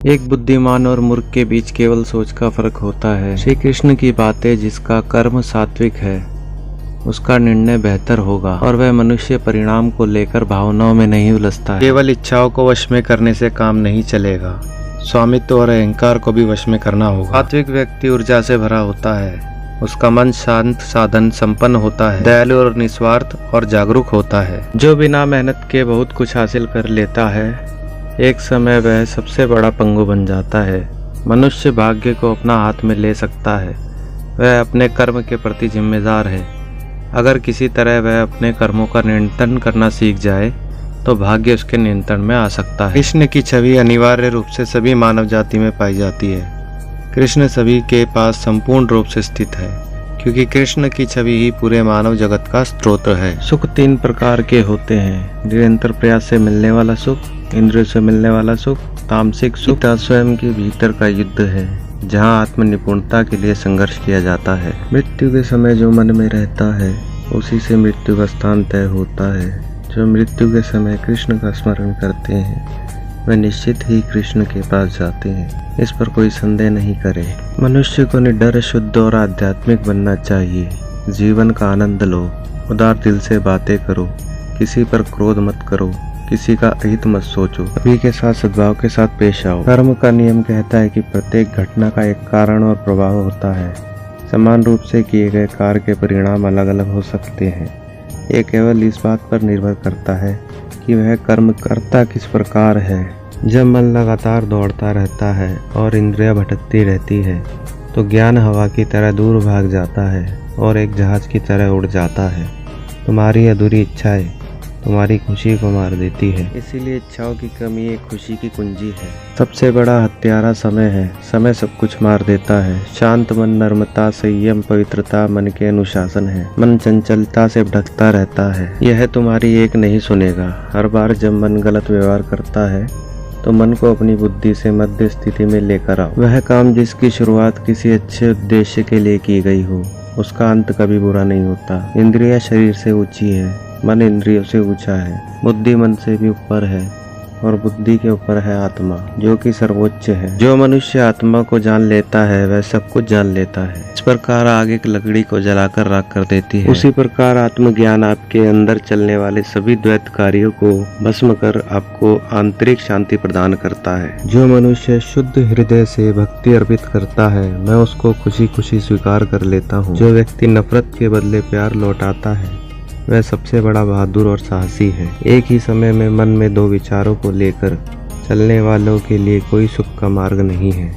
एक बुद्धिमान और मूर्ख के बीच केवल सोच का फर्क होता है। श्री कृष्ण की बातें, जिसका कर्म सात्विक है उसका निर्णय बेहतर होगा और वह मनुष्य परिणाम को लेकर भावनाओं में नहीं उलझता है। केवल इच्छाओं को वश में करने से काम नहीं चलेगा, स्वामित्व और अहंकार को भी वश में करना होगा। सात्विक व्यक्ति ऊर्जा से भरा होता है, उसका मन शांत, साधन संपन्न होता है, दयालु और निस्वार्थ और जागरूक होता है। जो बिना मेहनत के बहुत कुछ हासिल कर लेता है, एक समय वह सबसे बड़ा पंगु बन जाता है। मनुष्य भाग्य को अपना हाथ में ले सकता है, वह अपने कर्म के प्रति जिम्मेदार है। अगर किसी तरह वह अपने कर्मों का नियंत्रण करना सीख जाए तो भाग्य उसके नियंत्रण में आ सकता है। कृष्ण की छवि अनिवार्य रूप से सभी मानव जाति में पाई जाती है। कृष्ण सभी के पास संपूर्ण रूप से स्थित है, क्योंकि कृष्ण की छवि ही पूरे मानव जगत का स्रोत है। सुख 3 प्रकार के होते हैं: निरंतर प्रयास से मिलने वाला सुख, इंद्रियों से मिलने वाला सुख, तामसिक सुख। स्वयं के भीतर का युद्ध है, जहाँ आत्म निपुणता के लिए संघर्ष किया जाता है। मृत्यु के समय जो मन में रहता है उसी से मृत्यु का स्थान तय होता है। जो मृत्यु के समय कृष्ण का स्मरण करते हैं वे निश्चित ही कृष्ण के पास जाते हैं, इस पर कोई संदेह नहीं करे। मनुष्य को निडर, शुद्ध और आध्यात्मिक बनना चाहिए। जीवन का आनंद लो, उदार दिल से बातें करो, किसी पर क्रोध मत करो, किसी का अहित मत सोचो, सभी के साथ सद्भाव के साथ पेश आओ। कर्म का नियम कहता है कि प्रत्येक घटना का एक कारण और प्रभाव होता है। समान रूप से किए गए कार्य के परिणाम अलग अलग हो सकते हैं। ये केवल इस बात पर निर्भर करता है कि वह कर्म करता किस प्रकार है। जब मन लगातार दौड़ता रहता है और इंद्रियां भटकती रहती है तो ज्ञान हवा की तरह दूर भाग जाता है और एक जहाज की तरह उड़ जाता है। तुम्हारी अधूरी इच्छाएं तुम्हारी खुशी को मार देती है, इसीलिए इच्छाओं की कमी एक खुशी की कुंजी है। सबसे बड़ा हत्यारा समय है, समय सब कुछ मार देता है। शांत मन, नर्मता, संयम, पवित्रता मन के अनुशासन है। मन चंचलता से भटकता रहता है, यह तुम्हारी एक नहीं सुनेगा। हर बार जब मन गलत व्यवहार करता है तो मन को अपनी बुद्धि से मध्य स्थिति में लेकर आओ। वह काम जिसकी शुरुआत किसी अच्छे उद्देश्य के लिए की गई हो, उसका अंत कभी बुरा नहीं होता। इंद्रियां शरीर से ऊंची है, मन इंद्रियों से ऊंचा है। बुद्धि मन से भी ऊपर है और बुद्धि के ऊपर है आत्मा, जो कि सर्वोच्च है। जो मनुष्य आत्मा को जान लेता है वह सब कुछ जान लेता है। इस प्रकार आग एक लकड़ी को जलाकर राख कर देती है, उसी प्रकार आत्मज्ञान आपके अंदर चलने वाले सभी द्वैत कार्यों को भस्म कर आपको आंतरिक शांति प्रदान करता है। जो मनुष्य शुद्ध हृदय से भक्ति अर्पित करता है मैं उसको खुशी खुशी स्वीकार कर लेता हूँ। जो व्यक्ति नफरत के बदले प्यार लौटाता है वह सबसे बड़ा बहादुर और साहसी है। एक ही समय में मन में 2 विचारों को लेकर चलने वालों के लिए कोई सुख का मार्ग नहीं है।